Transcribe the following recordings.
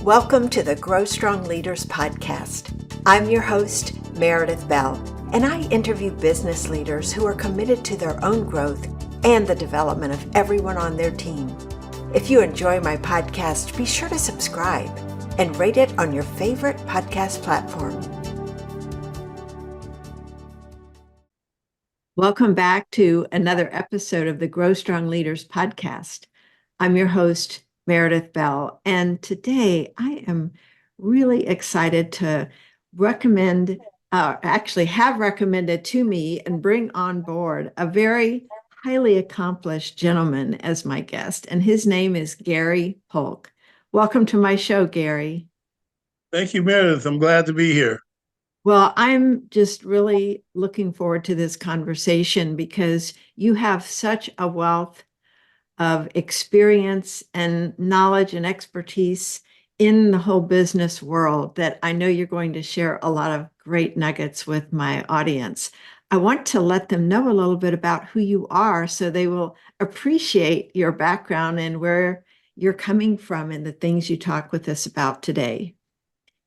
Welcome to the Grow Strong Leaders podcast. I'm your host, Meredith Bell, and I interview business leaders who are committed to their own growth and the development of everyone on their team. If you enjoy my podcast, be sure to subscribe and rate it on your favorite podcast platform. Welcome back to another episode of the Grow Strong Leaders podcast. I'm your host, Meredith Bell, and today I am really excited to have recommended to me and bring on board a very highly accomplished gentleman as my guest, and his name is Gary Polk. Welcome to my show, Gary. Thank you, Meredith. I'm glad to be here. Well, I'm just really looking forward to this conversation because you have such a wealth of experience and knowledge and expertise in the whole business world that I know you're going to share a lot of great nuggets with my audience. I want to let them know a little bit about who you are so they will appreciate your background and where you're coming from and the things you talk with us about today.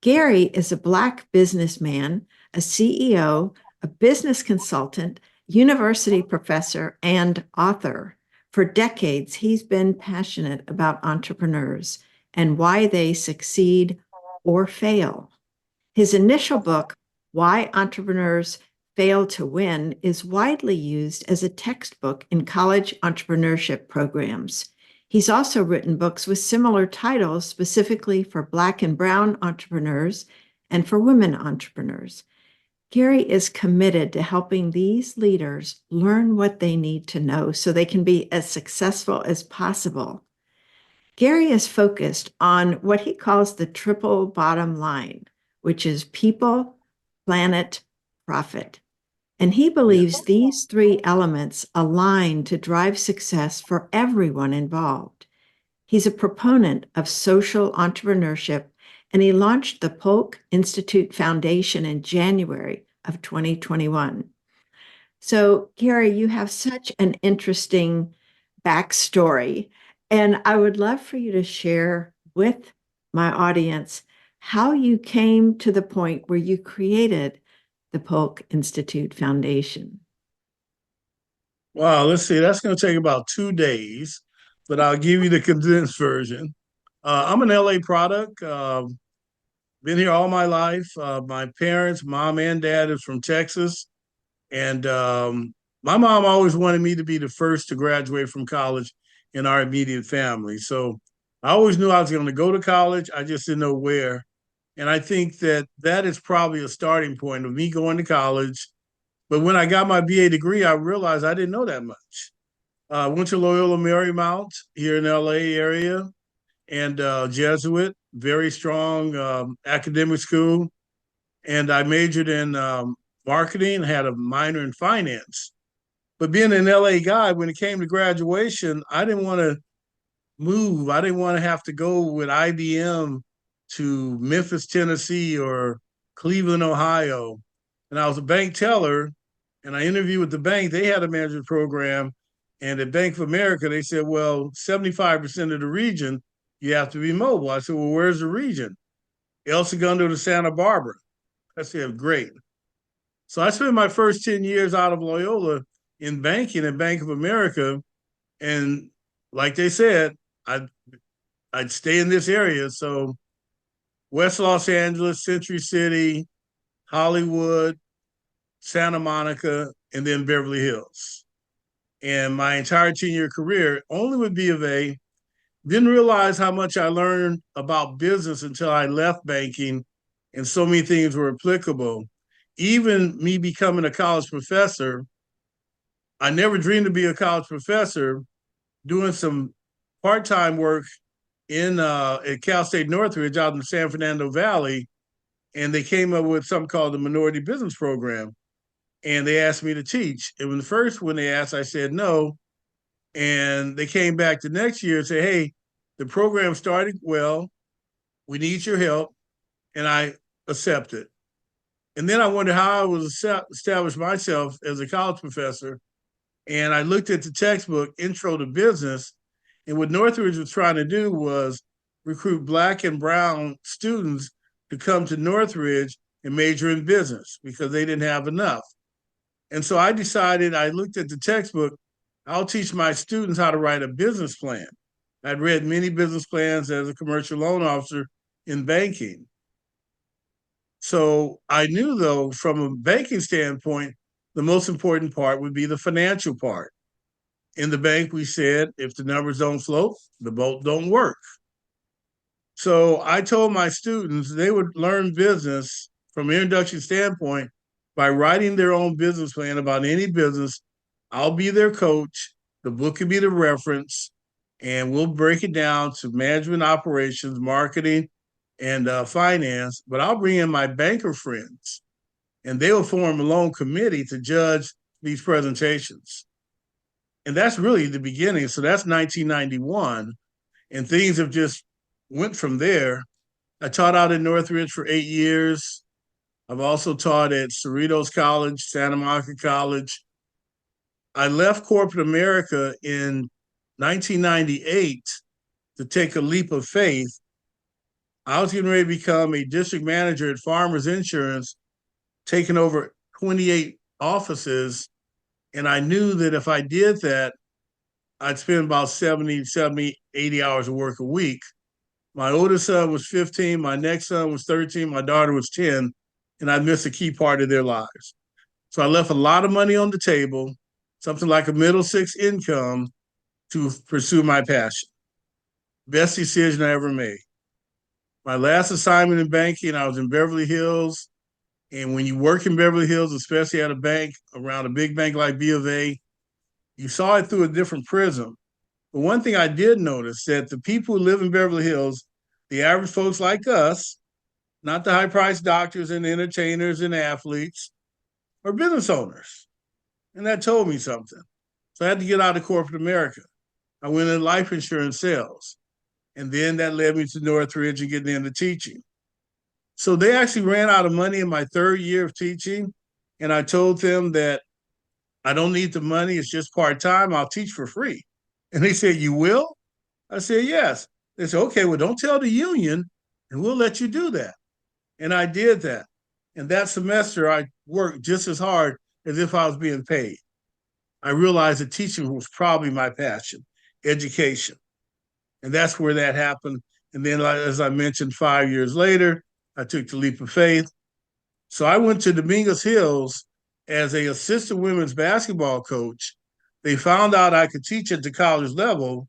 Gary is a Black businessman, a CEO, a business consultant, university professor, and author. For decades, he's been passionate about entrepreneurs and why they succeed or fail. His initial book, Why Entrepreneurs Fail to Win, is widely used as a textbook in college entrepreneurship programs. He's also written books with similar titles specifically for Black and Brown entrepreneurs and for women entrepreneurs. Gary is committed to helping these leaders learn what they need to know so they can be as successful as possible. Gary is focused on what he calls the triple bottom line, which is people, planet, profit. And he believes these three elements align to drive success for everyone involved. He's a proponent of social entrepreneurship, and he launched the Polk Institute Foundation in January of 2021. So, Gary, you have such an interesting backstory, and I would love for you to share with my audience how you came to the point where you created the Polk Institute Foundation. Wow, let's see. That's going to take about 2 days, but I'll give you the condensed version. I'm an LA product. Been here all my life. My parents, mom and dad, is from Texas. And my mom always wanted me to be the first to graduate from college in our immediate family. So I always knew I was going to go to college. I just didn't know where. And I think that is probably a starting point of me going to college. But when I got my BA degree, I realized I didn't know that much. I went to Loyola Marymount here in LA area and Jesuit, very strong academic school. And I majored in marketing, had a minor in finance. But being an LA guy, when it came to graduation, I didn't want to move. I didn't want to have to go with IBM to Memphis, Tennessee, or Cleveland, Ohio. And I was a bank teller, and I interviewed with the bank. They had a management program. And at Bank of America, they said, well, 75% of the region, you have to be mobile. I said, well, where's the region? El Segundo to Santa Barbara. I said, great. So I spent my first 10 years out of Loyola in banking at Bank of America. And like they said, I'd stay in this area. So West Los Angeles, Century City, Hollywood, Santa Monica, and then Beverly Hills. And my entire 10-year career, only with B of A, didn't realize how much I learned about business until I left banking, and so many things were applicable. Even me becoming a college professor, I never dreamed to be a college professor, doing some part-time work at Cal State Northridge out in the San Fernando Valley, and they came up with something called the Minority Business Program. And they asked me to teach. And when they asked, I said no. And they came back the next year and said, hey, the program started well. We need your help. And I accepted. And then I wondered how I was establish myself as a college professor. And I looked at the textbook, Intro to Business. And what Northridge was trying to do was recruit Black and brown students to come to Northridge and major in business because they didn't have enough. And so I decided, I looked at the textbook, I'll teach my students how to write a business plan. I'd read many business plans as a commercial loan officer in banking. So I knew, though, from a banking standpoint, the most important part would be the financial part. In the bank, we said, if the numbers don't float, the boat don't work. So I told my students they would learn business from an introduction standpoint by writing their own business plan about any business. I'll be their coach. The book could be the reference, and we'll break it down to management, operations, marketing, and finance. But I'll bring in my banker friends, and they will form a loan committee to judge these presentations. And that's really the beginning. So that's 1991, and things have just went from there. I taught out in Northridge for 8 years. I've also taught at Cerritos College, Santa Monica College. I left corporate America in 1998 to take a leap of faith. I was getting ready to become a district manager at Farmers Insurance, taking over 28 offices. And I knew that if I did that, I'd spend about 70, 80 hours of work a week. My oldest son was 15, my next son was 13, my daughter was 10, and I missed a key part of their lives. So I left a lot of money on the table, something like a middle six income, to pursue my passion. Best decision I ever made. My last assignment in banking, I was in Beverly Hills. And when you work in Beverly Hills, especially at a bank, around a big bank like B of A, you saw it through a different prism. But one thing I did notice that the people who live in Beverly Hills, the average folks like us, not the high-priced doctors and entertainers and athletes, are business owners. And that told me something. So I had to get out of corporate America. I went into life insurance sales. And then that led me to Northridge and getting into teaching. So they actually ran out of money in my third year of teaching. And I told them that I don't need the money. It's just part-time. I'll teach for free. And they said, you will? I said, yes. They said, okay, well, don't tell the union and we'll let you do that. And I did that. And that semester, I worked just as hard as if I was being paid. I realized that teaching was probably my passion, education. And that's where that happened. And then, as I mentioned, 5 years later, I took the leap of faith. So I went to Dominguez Hills as an assistant women's basketball coach. They found out I could teach at the college level.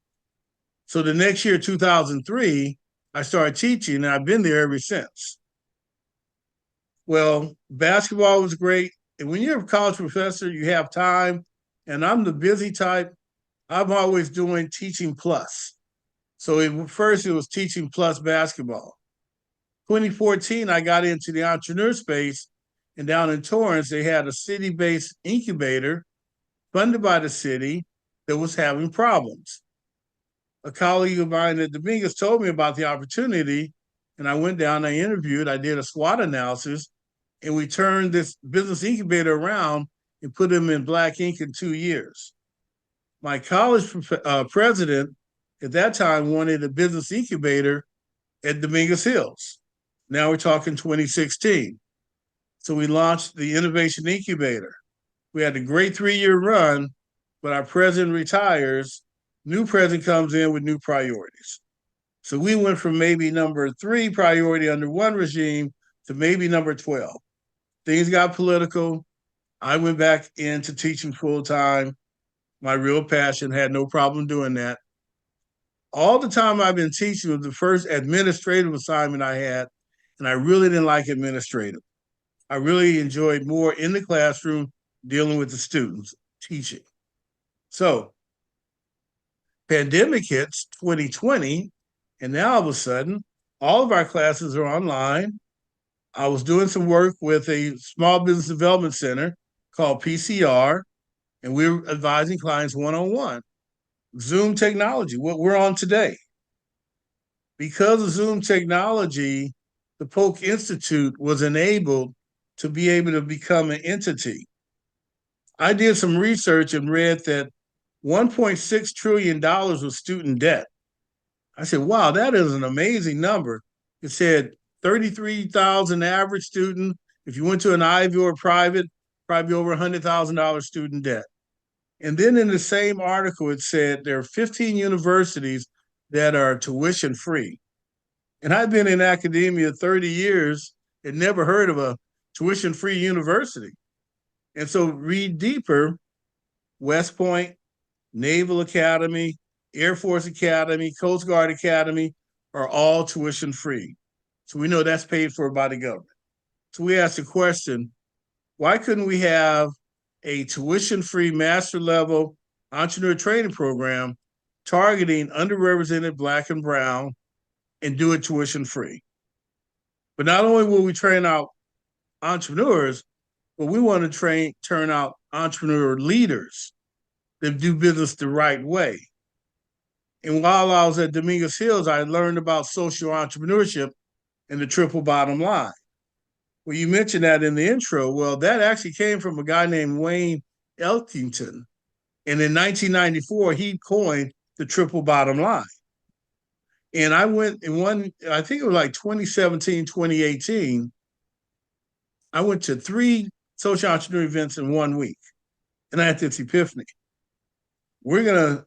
So the next year, 2003, I started teaching, and I've been there ever since. Well, basketball was great. And when you're a college professor, you have time. And I'm the busy type. I'm always doing teaching plus. So first it was teaching plus basketball. 2014, I got into the entrepreneur space, and down in Torrance, they had a city-based incubator funded by the city that was having problems. A colleague of mine at Dominguez told me about the opportunity, and I went down, I interviewed, I did a SWOT analysis, and we turned this business incubator around and put them in black ink in 2 years. My college president at that time wanted a business incubator at Dominguez Hills. Now we're talking 2016. So we launched the Innovation Incubator. We had a great 3-year run, but our president retires, new president comes in with new priorities. So we went from maybe number 3 priority under one regime to maybe number 12. Things got political. I went back into teaching full time. My real passion, had no problem doing that. All the time I've been teaching was the first administrative assignment I had, and I really didn't like administrative. I really enjoyed more in the classroom dealing with the students, teaching. So pandemic hits 2020, and now all of a sudden, all of our classes are online. I was doing some work with a small business development center called PCR, and we were advising clients one-on-one. Zoom technology, what we're on today. Because of Zoom technology, the Polk Institute was enabled to be able to become an entity. I did some research and read that $1.6 trillion was student debt. I said, wow, that is an amazing number. It said 33,000 average student. If you went to an Ivy or private, probably over $100,000 student debt. And then in the same article, it said there are 15 universities that are tuition free. And I've been in academia 30 years and never heard of a tuition free university. And so read deeper. West Point, Naval Academy, Air Force Academy, Coast Guard Academy are all tuition free. So we know that's paid for by the government. So we asked the question, why couldn't we have a tuition free master level entrepreneur training program targeting underrepresented Black and Brown and do it tuition free? But not only will we train out entrepreneurs, but we want to turn out entrepreneur leaders that do business the right way. And while I was at Dominguez Hills, I learned about social entrepreneurship and the triple bottom line. Well, you mentioned that in the intro. Well, that actually came from a guy named Wayne Elkington. And in 1994, he coined the triple bottom line. And I went in one, I think it was like 2017, 2018. I went to 3 social entrepreneur events in 1 week. And I had this epiphany. We're going to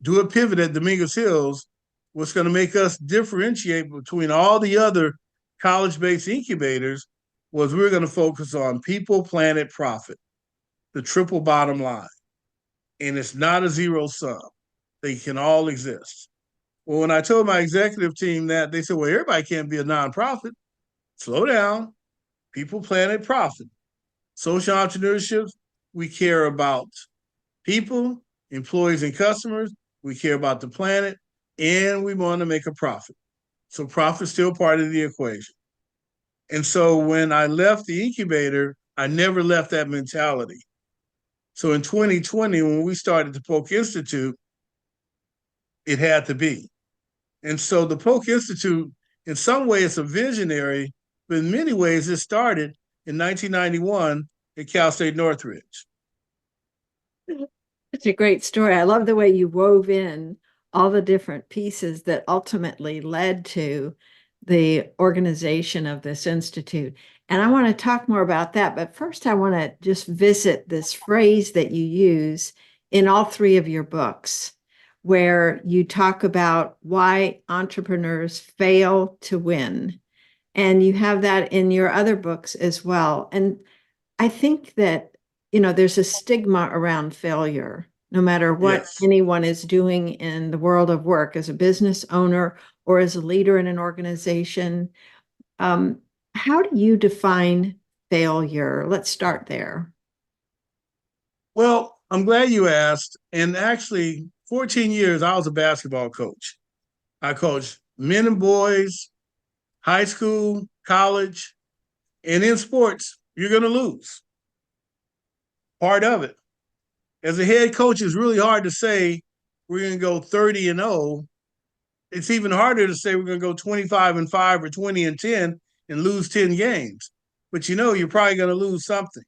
do a pivot at Dominguez Hills, what's going to make us differentiate between all the other college-based incubators was we're going to focus on people, planet, profit, the triple bottom line. And it's not a zero sum. They can all exist. Well, when I told my executive team that, they said, well, everybody can't be a nonprofit. Slow down. People, planet, profit. Social entrepreneurship, we care about people, employees, and customers. We care about the planet, and we want to make a profit. So profit's still part of the equation. And so when I left the incubator, I never left that mentality. So in 2020, when we started the Polk Institute, it had to be. And so the Polk Institute, in some ways, it's a visionary, but in many ways, it started in 1991 at Cal State Northridge. It's a great story. I love the way you wove in all the different pieces that ultimately led to the organization of this institute. And I want to talk more about that. But first, I want to just visit this phrase that you use in all 3 of your books, where you talk about why entrepreneurs fail to win. And you have that in your other books as well. And I think that, there's a stigma around failure, no matter what Yes. anyone is doing in the world of work, as a business owner or as a leader in an organization. How do you define failure? Let's start there. Well, I'm glad you asked. And actually, 14 years, I was a basketball coach. I coached men and boys, high school, college, and in sports, you're going to lose. Part of it. As a head coach, it's really hard to say we're going to go 30-0. It's even harder to say we're going to go 25-5 or 20-10 and lose 10 games. But you're probably going to lose something.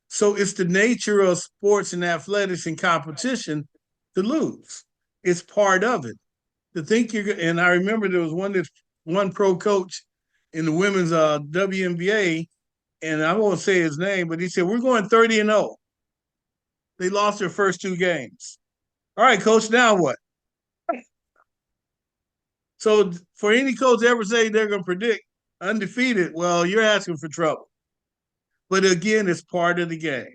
So it's the nature of sports and athletics and competition to lose. It's part of it. To think and I remember there was one pro coach in the women's WNBA, and I won't say his name, but he said, we're going 30-0. They lost their first 2 games. All right, coach, now what? So for any coach to ever say they're going to predict undefeated, well, you're asking for trouble. But again, it's part of the game.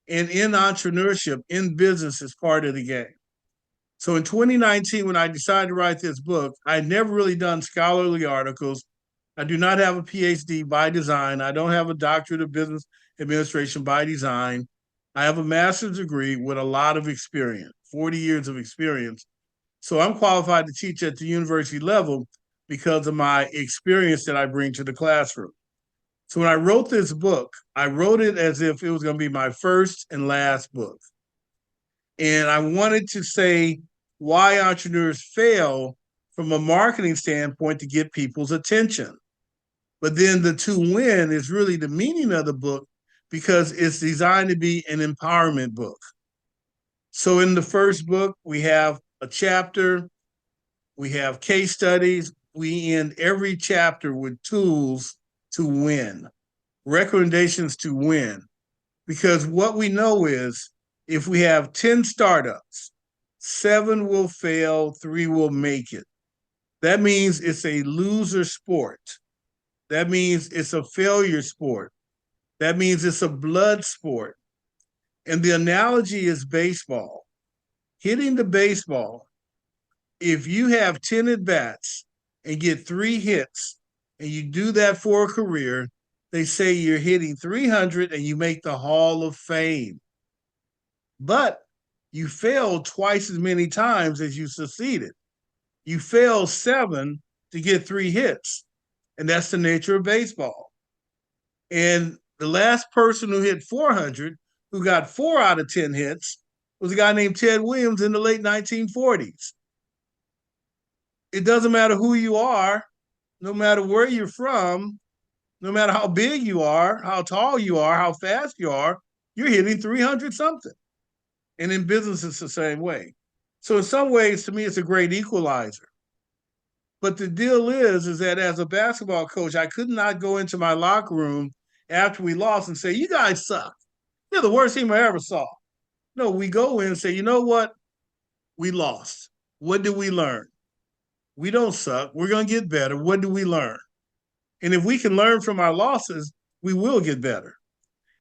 And in entrepreneurship, in business, it's part of the game. So in 2019, when I decided to write this book, I'd never really done scholarly articles. I do not have a PhD by design. I don't have a doctorate of business administration by design. I have a master's degree with a lot of experience, 40 years of experience. So I'm qualified to teach at the university level because of my experience that I bring to the classroom. So when I wrote this book, I wrote it as if it was going to be my first and last book. And I wanted to say why entrepreneurs fail from a marketing standpoint to get people's attention. But then the to win is really the meaning of the book because it's designed to be an empowerment book. So in the first book, we have a chapter We have case studies. We end every chapter with tools to win, recommendations to win. Because what we know is if we have 10 startups, 7 will fail, 3 will make it. That means it's a loser sport. That means it's a failure sport. That means it's a blood sport. And the analogy is baseball. Hitting the baseball, if you have 10 at bats and get 3 hits, and you do that for a career, they say you're hitting 300 and you make the Hall of Fame. But you failed twice as many times as you succeeded. You failed 7 to get 3 hits. And that's the nature of baseball. And the last person who hit 400, who got 4 out of 10 hits, was a guy named Ted Williams in the late 1940s. It doesn't matter who you are, no matter where you're from, no matter how big you are, how tall you are, how fast you are, you're hitting 300 something. And in business, it's the same way. So in some ways, to me, it's a great equalizer. But the deal is that as a basketball coach, I could not go into my locker room after we lost and say, you guys suck. You're the worst team I ever saw. No, we go in and say, you know what? We lost. What did we learn? We don't suck. We're going to get better. What do we learn? And if we can learn from our losses, we will get better.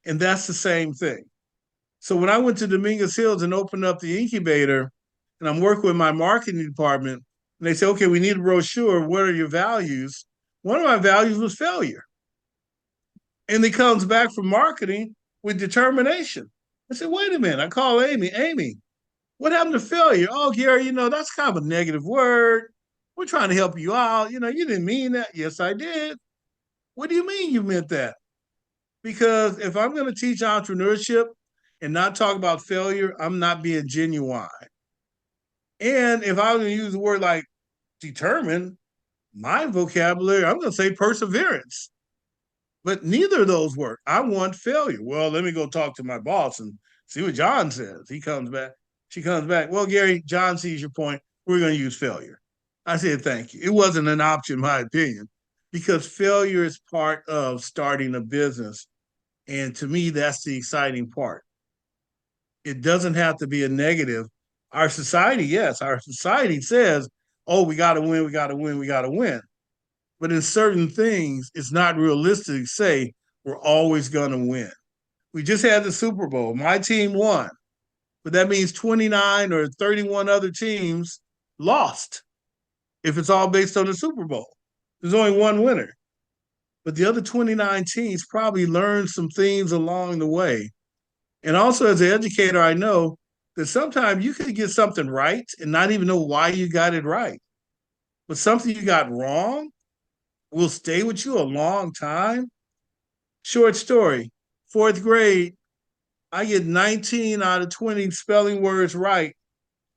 And that's the same thing. So when I went to Dominguez Hills and opened up the incubator, and I'm working with my marketing department, and they say, okay, we need a brochure. What are your values? One of my values was failure. And he comes back from marketing with determination. I said, wait a minute. I call Amy. Amy, what happened to failure? Oh, Gary, that's kind of a negative word. We're trying to help you out. You didn't mean that. Yes, I did. What do you mean you meant that? Because if I'm going to teach entrepreneurship and not talk about failure, I'm not being genuine. And if I was going to use the word like determined, my vocabulary, I'm going to say perseverance. But neither of those work. I want failure. Well, let me go talk to my boss and see what John says. He comes back. She comes back. Well, Gary, John sees your point. We're going to use failure. I said, thank you. It wasn't an option, in my opinion, because failure is part of starting a business. And to me, that's the exciting part. It doesn't have to be a negative. Our society, yes, our society says, oh, we got to win, we got to win, we got to win. But in certain things, it's not realistic to say we're always going to win. We just had the Super Bowl. My team won, but that means 29 or 31 other teams lost if it's all based on the Super Bowl. There's only one winner. But the other 29 teams probably learned some things along the way. And also, as an educator, I know that sometimes you can get something right and not even know why you got it right. But something you got wrong will stay with you a long time. Short story, 4th grade, I get 19 out of 20 spelling words right.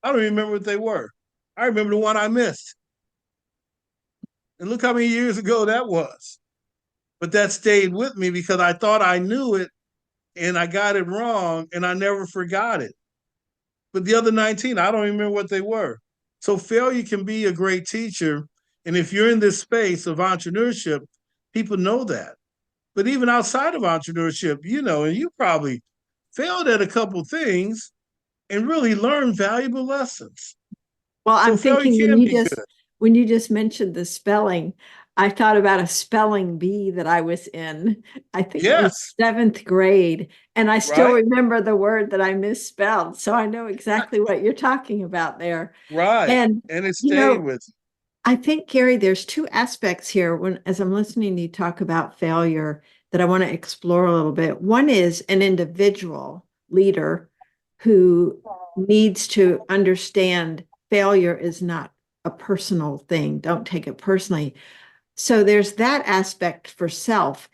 I don't even remember what they were. I remember the one I missed. And look how many years ago that was. But that stayed with me because I thought I knew it and I got it wrong and I never forgot it. But the other 19, I don't remember what they were. So failure can be a great teacher. And if you're in this space of entrepreneurship, people know that. But even outside of entrepreneurship, and you probably failed at a couple things and really learned valuable lessons. Well, So I'm failure thinking can be good. when you just mentioned the spelling, I thought about a spelling bee that I was in. I think it was Yes, 7th grade, and I still right, remember the word that I misspelled. So I know exactly what you're talking about there. right. And, And it you stayed know, with you. I think, Gary, there's 2 aspects here as I'm listening to you talk about failure that I want to explore a little bit. One is an individual leader who needs to understand failure is not a personal thing. Don't take it personally. So there's that aspect for self.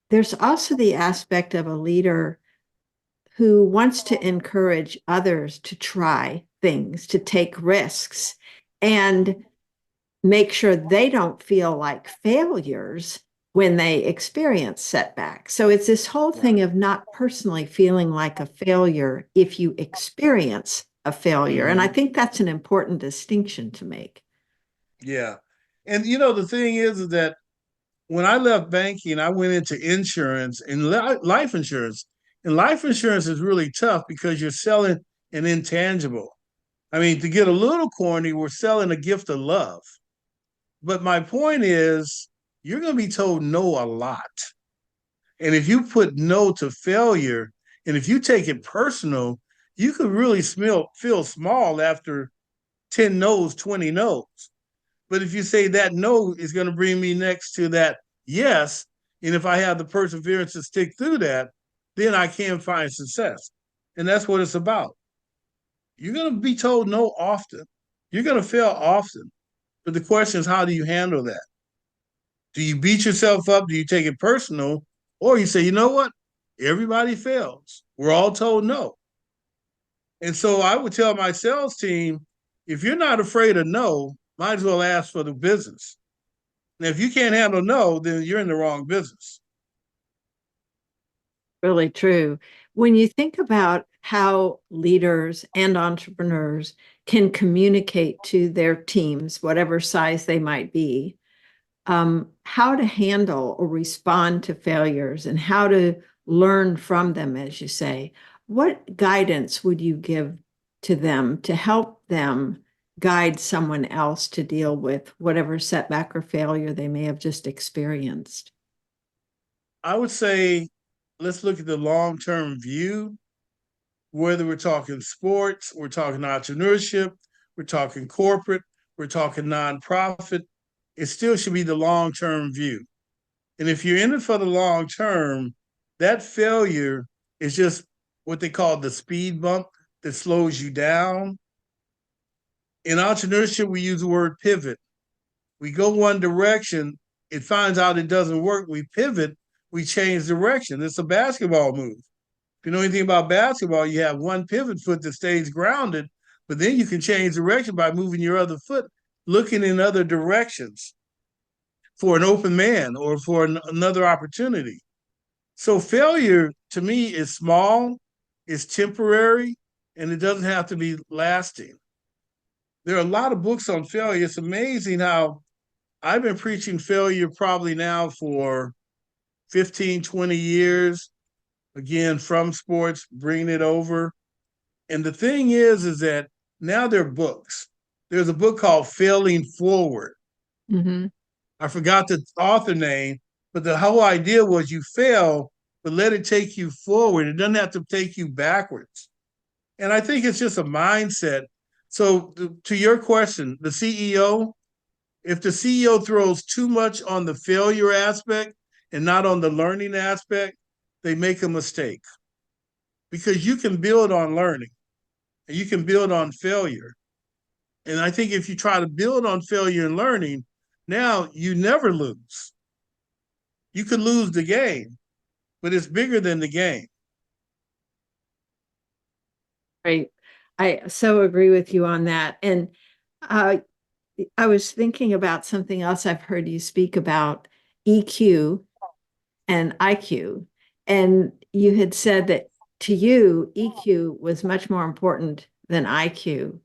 There's also the aspect of a leader who wants to encourage others to try things, to take risks, and make sure they don't feel like failures when they experience setbacks. So it's this whole thing of not personally feeling like a failure if you experience a failure. And I Mhm. think that's an important distinction to make. Yeah. And the thing is that when I left banking, I went into insurance and life insurance. And life insurance is really tough because you're selling an intangible. I mean, to get a little corny, we're selling a gift of love. But my point is, you're going to be told no a lot. And if you put no to failure, and if you take it personal, you could really feel small after 10 no's, 20 no's. But if you say that no is going to bring me next to that yes, and if I have the perseverance to stick through that, then I can find success. And that's what it's about. You're going to be told no often. You're going to fail often. But the question is, how do you handle that? Do you beat yourself up? Do you take it personal? Or you say, you know what? Everybody fails. We're all told no. And so I would tell my sales team, if you're not afraid of no, might as well ask for the business. And if you can't handle no, then you're in the wrong business. Really true. When you think about how leaders and entrepreneurs can communicate to their teams, whatever size they might be, how to handle or respond to failures and how to learn from them, as you say, what guidance would you give to them to help them guide someone else to deal with whatever setback or failure they may have just experienced? I would say let's look at the long term view, whether we're talking sports, we're talking entrepreneurship, we're talking corporate, we're talking nonprofit. It still should be the long term view. And if you're in it for the long term, that failure is just what they call the speed bump that slows you down. In entrepreneurship, we use the word pivot. We go one direction, it finds out it doesn't work, we pivot, we change direction. It's a basketball move. If you know anything about basketball, you have one pivot foot that stays grounded, but then you can change direction by moving your other foot, looking in other directions for an open man or for another opportunity. So failure to me is small, it's temporary, and it doesn't have to be lasting. There are a lot of books on failure. It's amazing how I've been preaching failure probably now for 15, 20 years, again, from sports, bringing it over. And the thing is that now there are books. There's a book called Failing Forward. Mm-hmm. I forgot the author name, but the whole idea was you fail, but let it take you forward. It doesn't have to take you backwards. And I think it's just a mindset. So, to your question, the CEO, if the CEO throws too much on the failure aspect and not on the learning aspect, they make a mistake because you can build on learning and you can build on failure. And I think if you try to build on failure and learning, now you never lose. You could lose the game, but it's bigger than the game. Right. I so agree with you on that. And uh, I was thinking about something else I've heard you speak about EQ and IQ. And you had said that to you, EQ was much more important than IQ.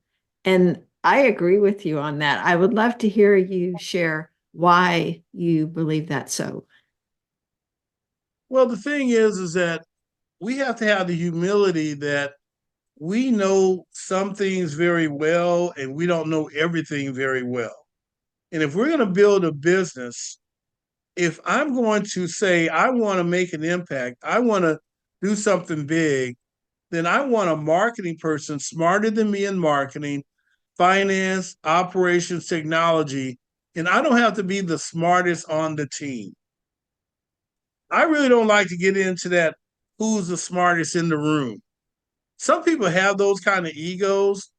And I agree with you on that. I would love to hear you share why you believe that so. Well, the thing is that we have to have the humility that we know some things very well and we don't know everything very well. And if we're going to build a business, if I'm going to say I want to make an impact, I want to do something big, then I want a marketing person smarter than me in marketing, finance, operations, technology, and I don't have to be the smartest on the team. I really don't like to get into that who's the smartest in the room. Some people have those kind of egos.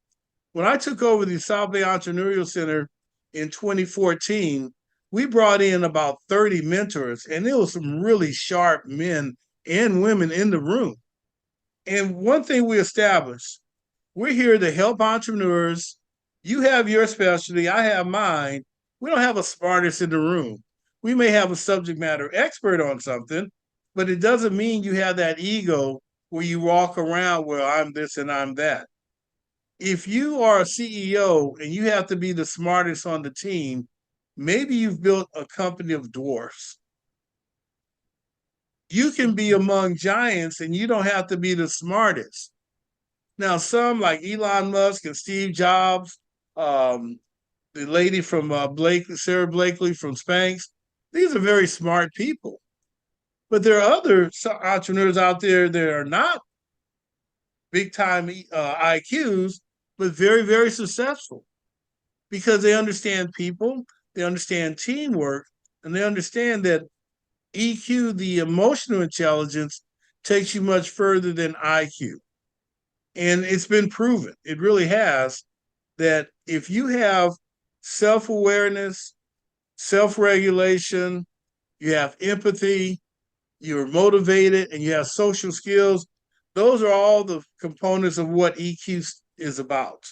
When I took over the South Bay Entrepreneurial Center in 2014, we brought in about 30 mentors, and there was some really sharp men and women in the room. And one thing we established, we're here to help entrepreneurs. You have your specialty, I have mine. We don't have a smartest in the room. We may have a subject matter expert on something, but it doesn't mean you have that ego where you walk around where I'm this and I'm that. if you are a CEO and you have to be the smartest on the team, maybe you've built a company of dwarfs. You can be among giants and you don't have to be the smartest. Now, some like Elon Musk and Steve Jobs, the lady from Sarah Blakely from Spanx, these are very smart people. But there are other entrepreneurs out there that are not big time IQs, but very, very successful because they understand people, they understand teamwork, and they understand that EQ, the emotional intelligence, takes you much further than IQ. And it's been proven, it really has, that if you have self awareness, self regulation, you have empathy, you're motivated, and you have social skills, those are all the components of what EQ is about.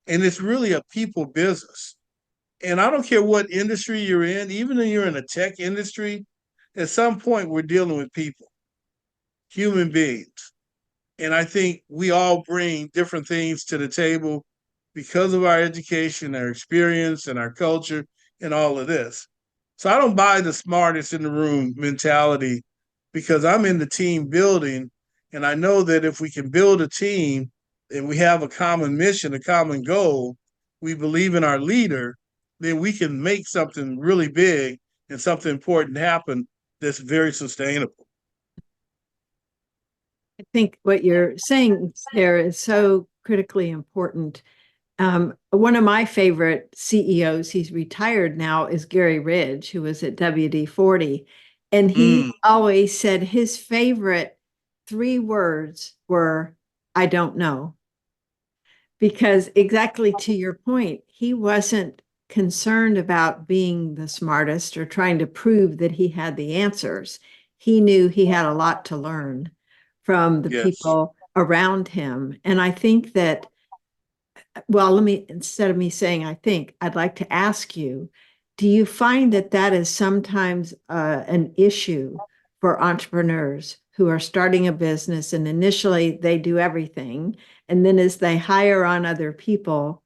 And it's really a people business. And I don't care what industry you're in, even if you're in a tech industry, at some point we're dealing with people, human beings. And I think we all bring different things to the table because of our education, our experience, and our culture, and all of this. So I don't buy the smartest in the room mentality because I'm in the team building. And I know that if we can build a team and we have a common mission, a common goal, we believe in our leader, then we can make something really big and something important happen that's very sustainable. I think what you're saying there is so critically important. One of my favorite CEOs, he's retired now, is Gary Ridge, who was at WD-40. And he always said his favorite 3 words were, I don't know. Because exactly to your point, he wasn't concerned about being the smartest or trying to prove that he had the answers. He knew he had a lot to learn from the Yes. people around him. And I think that, well, instead of me saying, I think, I'd like to ask you, do you find that that is sometimes an issue for entrepreneurs who are starting a business and initially they do everything, and then as they hire on other people,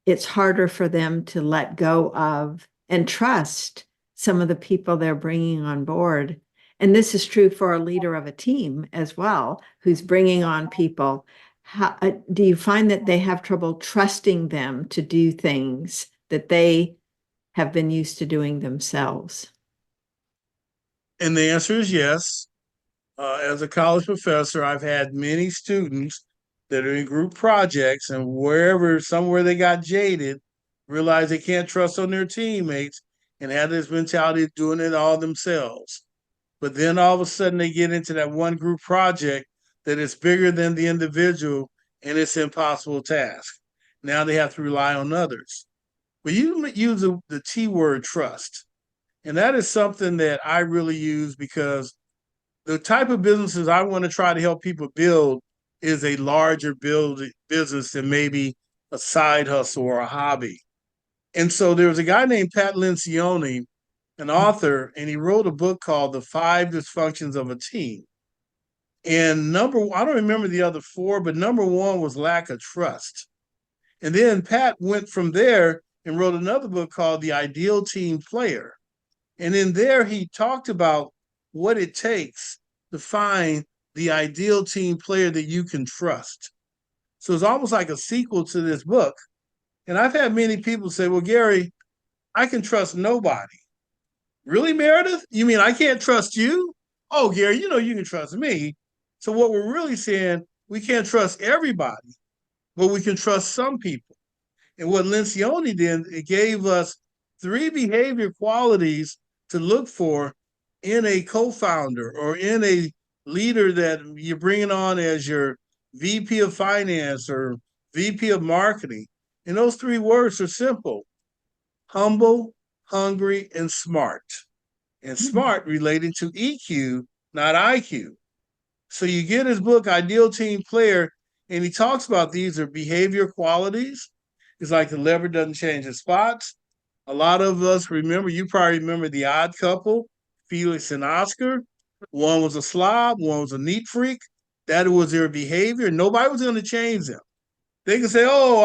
it's harder for them to let go of and trust some of the people they're bringing on board? And this is true for a leader of a team as well, who's bringing on people. Do you find that they have trouble trusting them to do things that they have been used to doing themselves? And the answer is yes. As a college professor, I've had many students that are in group projects and somewhere they got jaded, realize they can't trust on their teammates and have this mentality of doing it all themselves. But then all of a sudden they get into that one group project that is bigger than the individual and it's an impossible task. Now they have to rely on others. But you use the T word trust. And that is something that I really use because the type of businesses I want to try to help people build is a larger business than maybe a side hustle or a hobby. And so there was a guy named Pat Lencioni, an author, and he wrote a book called The Five Dysfunctions of a Team. And I don't remember the other four, but number one was lack of trust. And then Pat went from there and wrote another book called The Ideal Team Player. And in there, he talked about what it takes to find the ideal team player that you can trust. So it's almost like a sequel to this book. And I've had many people say, well, Gary, I can trust nobody. Really, Meredith? You mean I can't trust you? Oh, Gary, you know you can trust me. So what we're really saying, we can't trust everybody, but we can trust some people. And what Lencioni did, it gave us 3 behavior qualities to look for in a co-founder or in a leader that you're bringing on as your VP of finance or VP of marketing. And those 3 words are simple: humble, hungry, and smart. And smart relating to EQ, not IQ. So you get his book, Ideal Team Player, and he talks about these are behavior qualities. It's like the lever doesn't change its spots. A lot of us remember, you probably remember The Odd Couple, Felix and Oscar. One was a slob, one was a neat freak. That was their behavior. Nobody was going to change them. They can say, "Oh,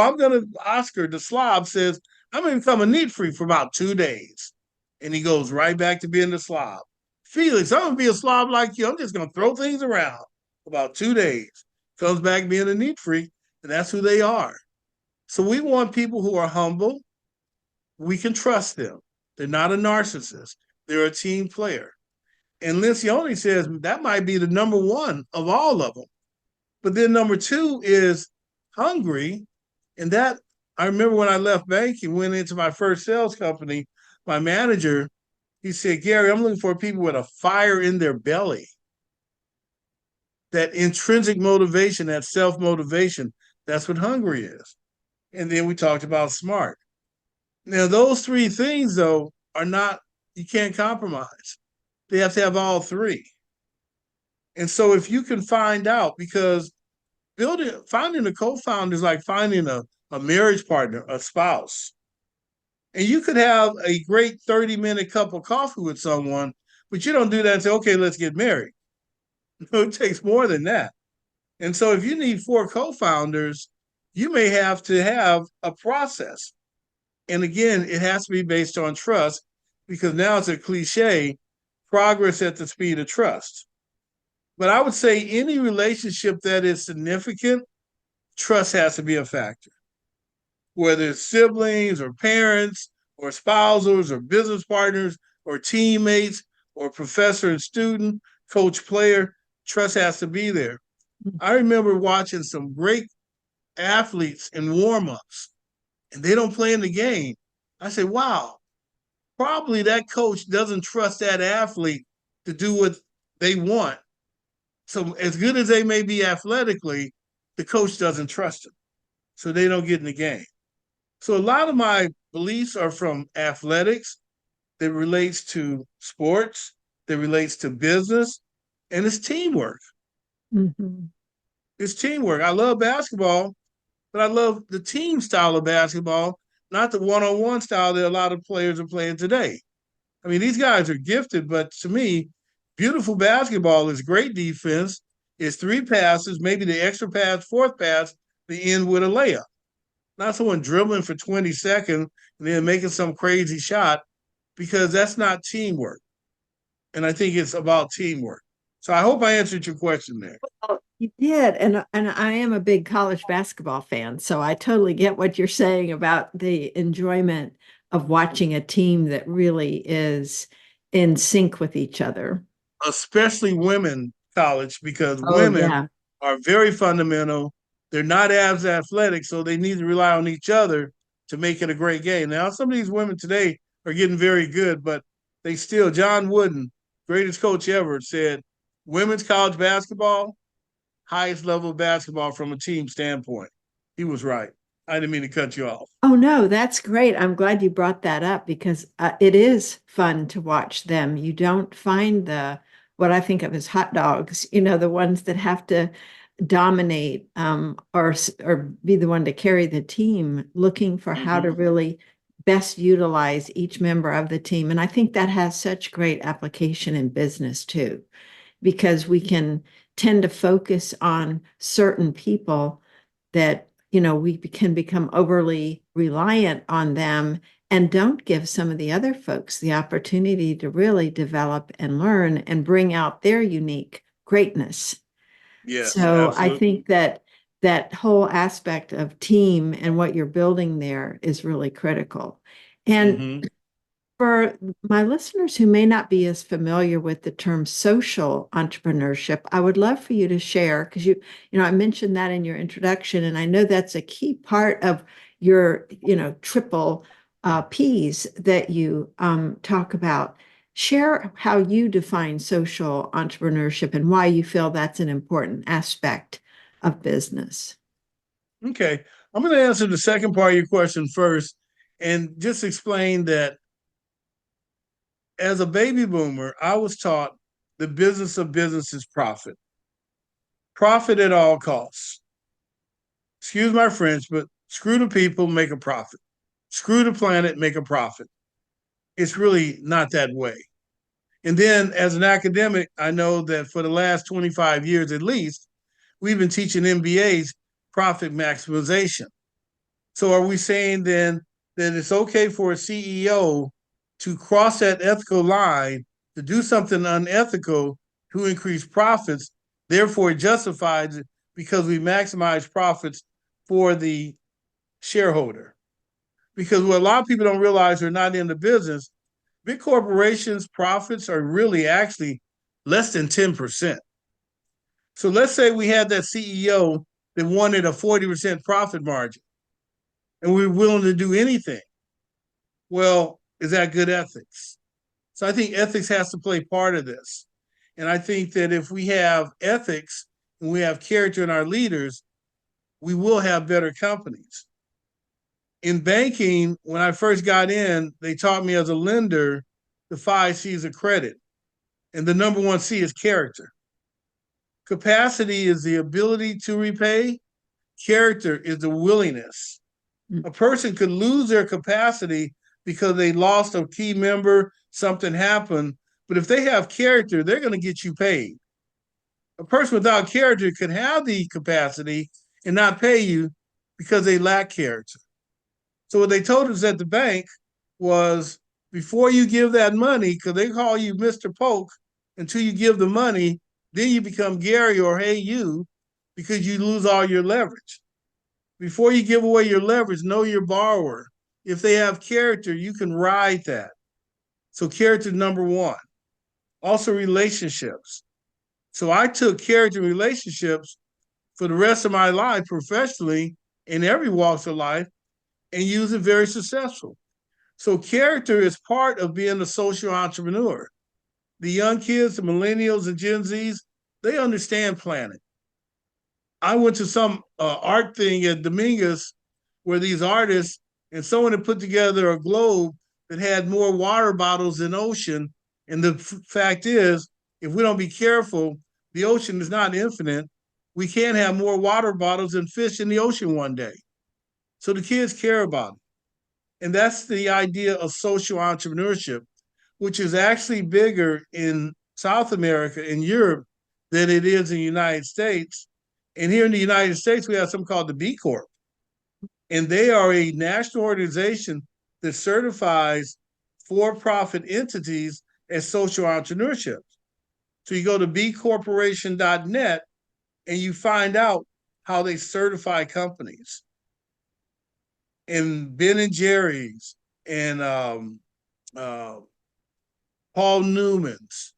Oscar, the slob says, I'm going to become a neat freak for about 2 days." And he goes right back to being the slob. Felix, I'm going to be a slob like you. I'm just going to throw things around for about 2 days. Comes back being a neat freak, and that's who they are. So we want people who are humble. We can trust them. They're not a narcissist. They're a team player. And Lencioni says that might be the number one of all of them. But then number two is hungry. And that, I remember when I left banking, went into my first sales company, my manager, he said, "Gary, I'm looking for people with a fire in their belly, that intrinsic motivation, that self motivation. That's what hungry is." And then we talked about smart. Now, those three things, though, are not, you can't compromise. They have to have all three. And so if you can find out, because finding a co-founder is like finding a marriage partner, a spouse. And you could have a great 30-minute cup of coffee with someone, but you don't do that and say, "Okay, let's get married." No, it takes more than that. And so if you need four co-founders, you may have to have a process. And again, it has to be based on trust, because now it's a cliche, progress at the speed of trust. But I would say any relationship that is significant, trust has to be a factor. Whether it's siblings or parents or spouses or business partners or teammates or professor and student, coach player, trust has to be there. I remember watching some great athletes in warm-ups, and they don't play in the game. I say, wow, probably that coach doesn't trust that athlete to do what they want. So as good as they may be athletically, the coach doesn't trust them. So they don't get in the game. So a lot of my beliefs are from athletics, that relates to sports, that relates to business, and it's teamwork. Mm-hmm. It's teamwork. I love basketball, but I love the team style of basketball, not the one-on-one style that a lot of players are playing today. I mean, these guys are gifted, but to me, beautiful basketball is great defense. It's three passes, maybe the extra pass, fourth pass, the end with a layup. Not someone dribbling for 20 seconds and then making some crazy shot, because that's not teamwork. And I think it's about teamwork. So I hope I answered your question there. Oh, you did, and I am a big college basketball fan, so I totally get what you're saying about the enjoyment of watching a team that really is in sync with each other. Especially women college, because Oh women yeah. are very fundamental. They're not as athletic, so they need to rely on each other to make it a great game. Now, some of these women today are getting very good, but they still, John Wooden, greatest coach ever, said women's college basketball, highest level of basketball from a team standpoint. He was right. I didn't mean to cut you off. Oh no, that's great. I'm glad you brought that up because it is fun to watch them. You don't find the what I think of as hot dogs, the ones that have to dominate or be the one to carry the team, looking for how to Mm-hmm. really best utilize each member of the team. And I think that has such great application in business too, because we can tend to focus on certain people that we can become overly reliant on them and don't give some of the other folks the opportunity to really develop and learn and bring out their unique greatness. Yes, So I absolutely. think that that whole aspect of team and what you're building there is really critical. And Mm-hmm. for my listeners who may not be as familiar with the term social entrepreneurship, I would love for you to share because I mentioned that in your introduction, and I know that's a key part of your, triple P's that you talk about. Share how you define social entrepreneurship and why you feel that's an important aspect of business. Okay. I'm going to answer the second part of your question first and just explain that as a baby boomer, I was taught the business of business is profit, profit at all costs. Excuse my French, but screw the people, make a profit. Screw the planet, make a profit. It's really not that way. And then as an academic, I know that for the last 25 years at least, we've been teaching MBAs profit maximization. So are we saying then that it's okay for a CEO to cross that ethical line, to do something unethical to increase profits? Therefore, it justifies it because we maximize profits for the shareholder. Because what a lot of people don't realize, are not in the business, big corporations' profits are really actually less than 10%. So let's say we had that CEO that wanted a 40% profit margin and we're willing to do anything. Well, is that good ethics? So I think ethics has to play part of this. And I think that if we have ethics and we have character in our leaders, we will have better companies. In banking, when I first got in, they taught me as a lender the 5 C's of credit. And the number 1 C is character. Capacity is the ability to repay. Character is the willingness. A person could lose their capacity because they lost a key member, something happened. But if they have character, they're going to get you paid. A person without character could have the capacity and not pay you because they lack character. So what they told us at the bank was, before you give that money, because they call you Mr. Polk, until you give the money, then you become Gary or Hey You, because you lose all your leverage. Before you give away your leverage, know your borrower. If they have character, you can ride that. So character number 1. Also relationships. So I took character relationships for the rest of my life professionally in every walks of life and use it very successful. So character is part of being a social entrepreneur. The young kids, the millennials and Gen Zs, they understand planning. I went to some art thing at Dominguez where these artists and someone had put together a globe that had more water bottles than ocean. And the fact is, if we don't be careful, the ocean is not infinite. We can't have more water bottles than fish in the ocean one day. So the kids care about it. And that's the idea of social entrepreneurship, which is actually bigger in South America and Europe than it is in the United States. And here in the United States, we have something called the B Corp. And they are a national organization that certifies for-profit entities as social entrepreneurship. So you go to bcorporation.net and you find out how they certify companies. And Ben and Jerry's and Paul Newman's,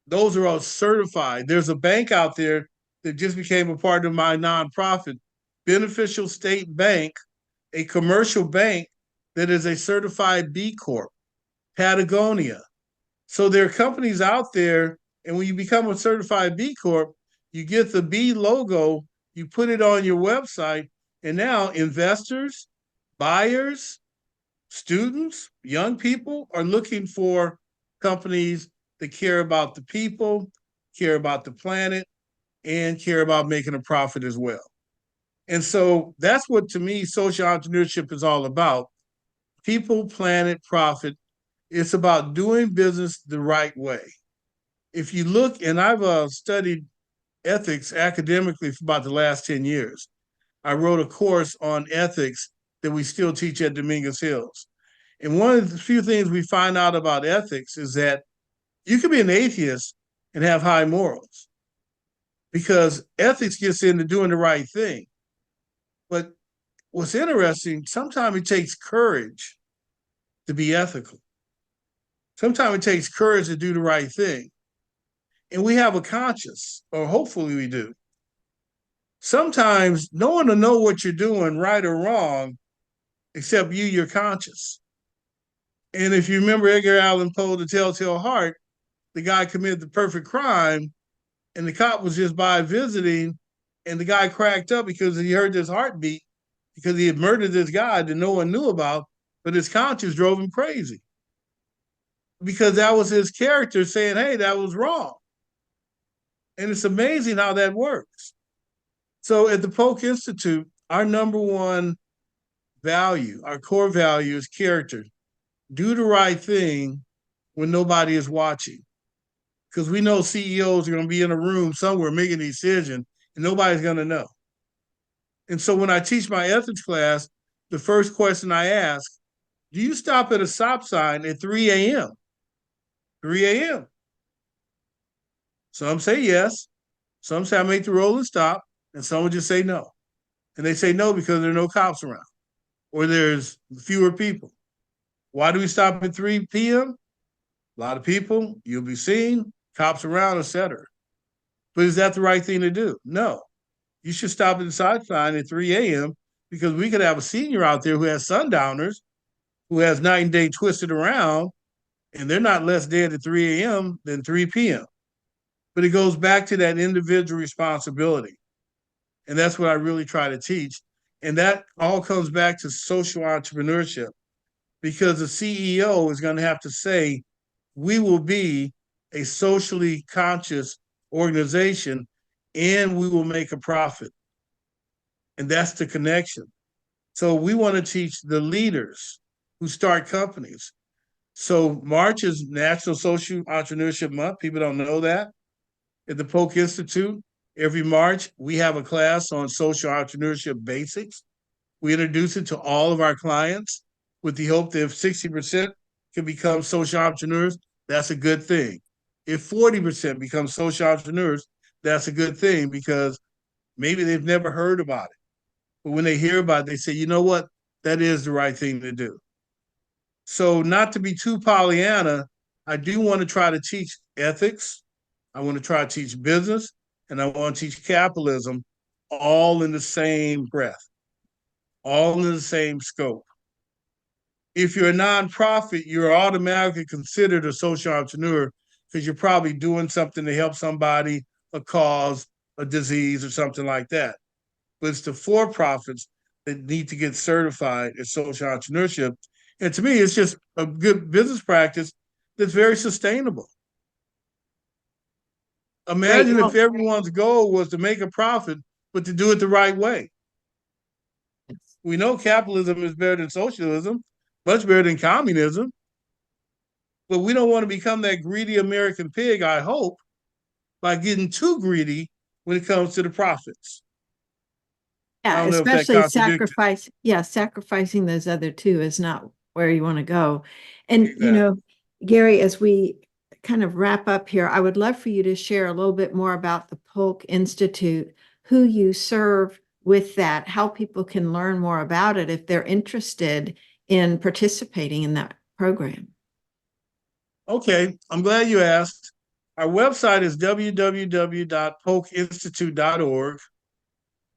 those are all certified. There's a bank out there that just became a part of my nonprofit, Beneficial State Bank, a commercial bank that is a certified B Corp, Patagonia. So there are companies out there, and when you become a certified B Corp, you get the B logo, you put it on your website, and now investors, buyers, students, young people are looking for companies that care about the people, care about the planet, and care about making a profit as well. And so that's what, to me, social entrepreneurship is all about. People, planet, profit. It's about doing business the right way. If you look, and I've studied ethics academically for about the last 10 years. I wrote a course on ethics that we still teach at Dominguez Hills. And one of the few things we find out about ethics is that you can be an atheist and have high morals, because ethics gets into doing the right thing. But what's interesting, sometimes it takes courage to be ethical. Sometimes it takes courage to do the right thing. And we have a conscience, or hopefully we do. Sometimes no one will know what you're doing, right or wrong, except you, your conscience. And if you remember Edgar Allan Poe, The Telltale Heart, the guy committed the perfect crime, and the cop was just by visiting, and the guy cracked up because he heard this heartbeat, because he had murdered this guy that no one knew about, but his conscience drove him crazy. Because that was his character saying, hey, that was wrong. And it's amazing how that works. So at the Polk Institute, our number 1 value, our core value is character. Do the right thing when nobody is watching. Because we know CEOs are going to be in a room somewhere making a decision and nobody's going to know. And so when I teach my ethics class, the first question I ask, do you stop at a stop sign at 3 a.m.? 3 a.m. Some say yes. Some say I make the rolling stop, and some would just say no. And they say no because there are no cops around or there's fewer people. Why do we stop at 3 p.m.? A lot of people, you'll be seen, cops around, etc. But is that the right thing to do? No. You should stop at the side sign at 3 a.m. because we could have a senior out there who has sundowners, who has night and day twisted around, and they're not less dead at 3 a.m. than 3 p.m. But it goes back to that individual responsibility. And that's what I really try to teach. And that all comes back to social entrepreneurship because the CEO is going to have to say, we will be a socially conscious organization and we will make a profit. And that's the connection. So we want to teach the leaders who start companies. So March is National Social Entrepreneurship Month. People don't know that. At the Polk Institute, every March, we have a class on social entrepreneurship basics. We introduce it to all of our clients with the hope that if 60% can become social entrepreneurs, that's a good thing. If 40% become social entrepreneurs, that's a good thing because maybe they've never heard about it. But when they hear about it, they say, you know what? That is the right thing to do. So, not to be too Pollyanna, I do want to try to teach ethics. I want to try to teach business, and I want to teach capitalism all in the same breath, all in the same scope. If you're a nonprofit, you're automatically considered a social entrepreneur because you're probably doing something to help somebody, a cause, a disease, or something like that. But it's the for profits that need to get certified as social entrepreneurship. And to me, it's just a good business practice that's very sustainable. Great. Imagine if Well, everyone's goal was to make a profit, but to do it the right way. We know capitalism is better than socialism, much better than communism, but we don't want to become that greedy American pig, I hope, by getting too greedy when it comes to the profits. I yeah, don't know if that especially contradicted. sacrificing those other two is not where you want to go. And, Exactly. Gary, as we kind of wrap up here, I would love for you to share a little bit more about the Polk Institute, who you serve with that, how people can learn more about it if they're interested in participating in that program. Okay, I'm glad you asked. Our website is www.polkinstitute.org.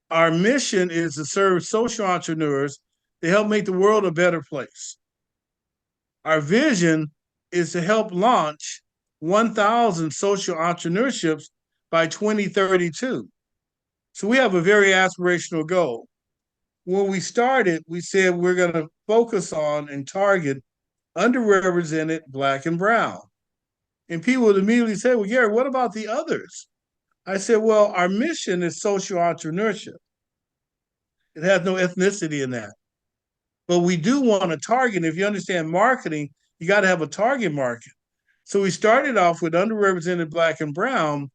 Our mission is to serve social entrepreneurs to help make the world a better place. Our vision is to help launch 1,000 social entrepreneurships by 2032. So we have a very aspirational goal. When we started, we said we're going to focus on and target underrepresented Black and Brown. And people would immediately say, well, Gary, what about the others? I said, well, our mission is social entrepreneurship. It has no ethnicity in that. But we do want to target. If you understand marketing, you got to have a target market. So we started off with underrepresented Black and Brown,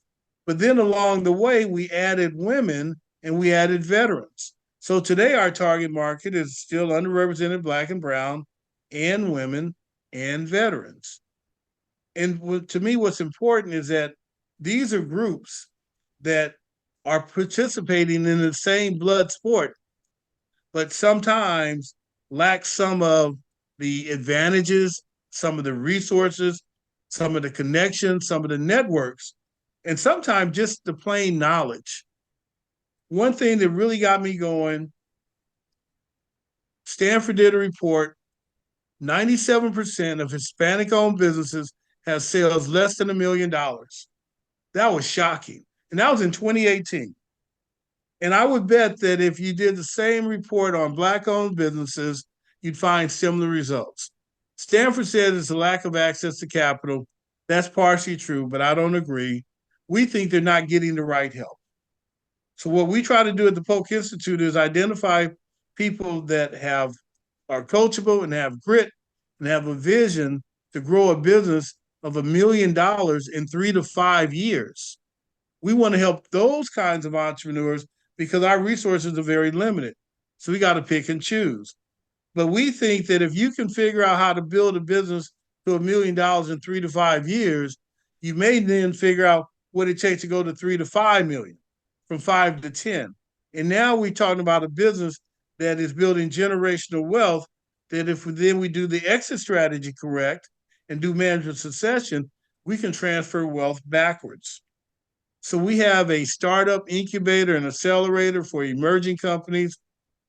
but then along the way, we added women and we added veterans. So today, our target market is still underrepresented Black and Brown and women and veterans. And to me, what's important is that these are groups that are participating in the same blood sport, but sometimes lack some of the advantages, some of the resources, some of the connections, some of the networks, and sometimes just the plain knowledge. One thing that really got me going, Stanford did a report, 97% of Hispanic-owned businesses have sales less than $1 million. That was shocking. And that was in 2018. And I would bet that if you did the same report on Black-owned businesses, you'd find similar results. Stanford says it's a lack of access to capital. That's partially true, but I don't agree. We think they're not getting the right help. So what we try to do at the Polk Institute is identify people that are coachable and have grit and have a vision to grow a business of $1 million in 3 to 5 years. We want to help those kinds of entrepreneurs because our resources are very limited. So we got to pick and choose. But we think that if you can figure out how to build a business to $1 million in 3 to 5 years, you may then figure out what it takes to go to 3 to 5 million, from 5 to 10. And now we're talking about a business that is building generational wealth, that if we do the exit strategy correct and do management succession, we can transfer wealth backwards. So we have a startup incubator and accelerator for emerging companies.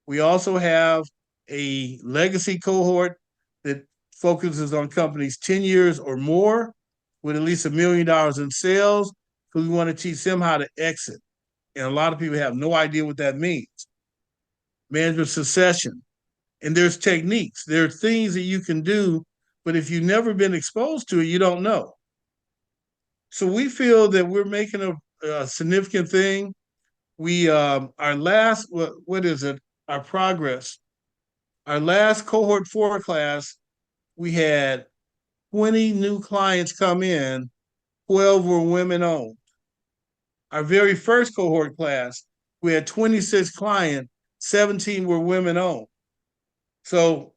We also have a legacy cohort that focuses on companies 10 years or more with at least $1 million in sales, because we want to teach them how to exit. And a lot of people have no idea what that means. Management succession. And there's techniques. There are things that you can do, but if you've never been exposed to it, you don't know. So we feel that we're making a significant thing. We our last what is it? Our progress. Our last cohort 4 class, we had 20 new clients come in, 12 were women owned. Our very first cohort class, we had 26 clients, 17 were women owned. So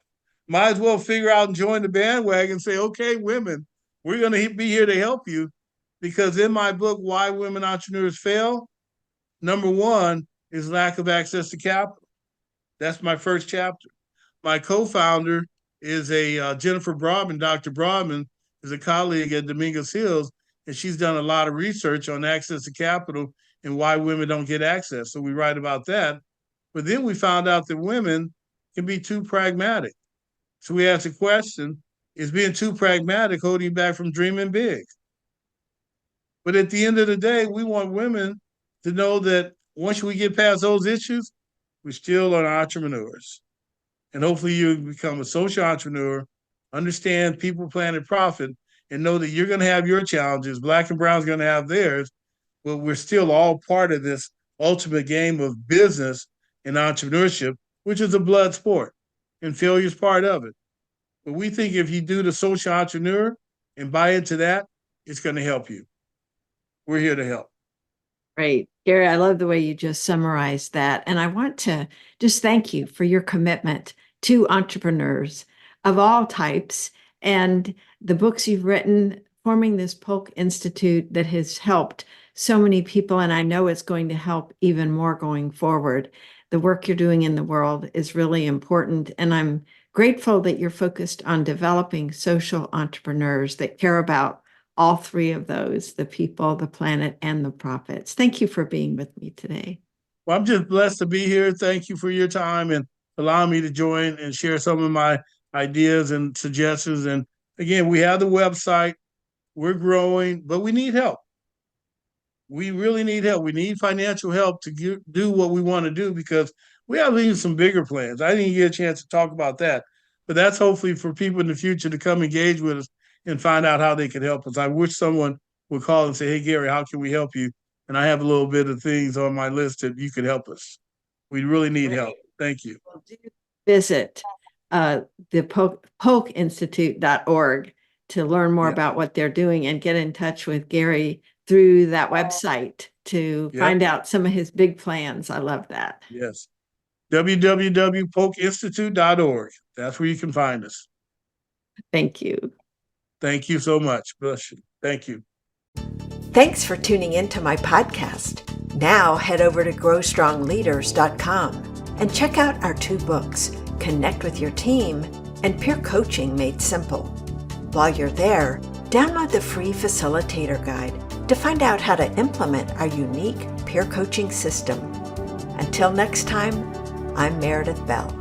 might as well figure out and join the bandwagon and say, okay, women, we're going to be here to help you. Because in my book, Why Women Entrepreneurs Fail, number 1 is lack of access to capital. That's my first chapter. My co-founder is a Jennifer Broadman. Dr. Broadman is a colleague at Dominguez Hills, and she's done a lot of research on access to capital and why women don't get access. So we write about that. But then we found out that women can be too pragmatic. So we asked the question, is being too pragmatic holding you back from dreaming big? But at the end of the day, we want women to know that once we get past those issues, we still are entrepreneurs. And hopefully you become a social entrepreneur, understand people, planet, profit, and know that you're going to have your challenges. Black and brown's going to have theirs, but we're still all part of this ultimate game of business and entrepreneurship, which is a blood sport, and failure is part of it. But we think if you do the social entrepreneur and buy into that, it's going to help you. We're here to help. Great. Gary, I love the way you just summarized that. And I want to just thank you for your commitment to entrepreneurs of all types and the books you've written, forming this Polk Institute that has helped so many people. And I know it's going to help even more going forward. The work you're doing in the world is really important. And I'm grateful that you're focused on developing social entrepreneurs that care about all 3 of those, the people, the planet, and the profits. Thank you for being with me today. Well, I'm just blessed to be here. Thank you for your time and allowing me to join and share some of my ideas and suggestions. And again, we have the website. We're growing, but we need help. We really need help. We need financial help to do what we want to do, because we have even some bigger plans. I didn't get a chance to talk about that, but that's hopefully for people in the future to come engage with us and find out how they can help us. I wish someone would call and say, hey, Gary, how can we help you? And I have a little bit of things on my list that you could help us. We really need help. Thank you. Well, do visit the polkinstitute.org to learn more about what they're doing, and get in touch with Gary through that website to find out some of his big plans. I love that. Yes. www.polkinstitute.org. That's where you can find us. Thank you. Thank you so much. Bless you. Thank you. Thanks for tuning into my podcast. Now head over to growstrongleaders.com and check out our 2 books, Connect with Your Team and Peer Coaching Made Simple. While you're there, download the free facilitator guide to find out how to implement our unique peer coaching system. Until next time, I'm Meredith Bell.